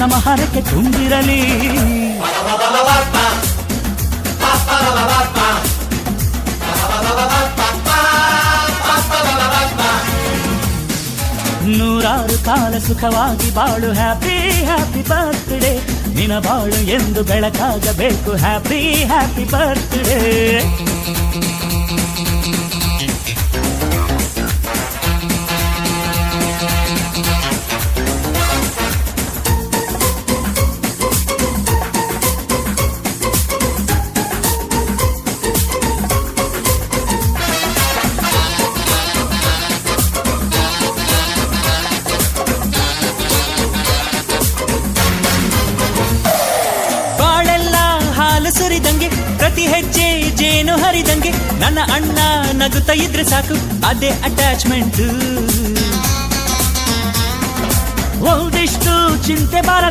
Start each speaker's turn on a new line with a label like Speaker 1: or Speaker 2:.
Speaker 1: ನಮ್ಮ ಹರಕೆ ತುಂಬಿರಲಿ. ನೂರಾರು ಕಾಲ ಸುಖವಾಗಿ ಬಾಳು. ಹ್ಯಾಪಿ ಹ್ಯಾಪಿ ಬರ್ತ್ಡೇ, ನಿನ ಬಾಳು ಎಂದು ಬೆಳಕಾಗಬೇಕು. Happy happy birthday. ಸುರಿದಂಗೆ ಪ್ರತಿ ಹೆಜ್ಜೆ ಜೇನು ಹರಿದಂಗೆ ನನ್ನ ಅಣ್ಣ ನಗುತ್ತಾ ಇದ್ರೆ ಸಾಕು, ಅದೇ ಅಟ್ಯಾಚ್ಮೆಂಟ್. ಒಂದಿಷ್ಟು ಚಿಂತೆ ಬಾರ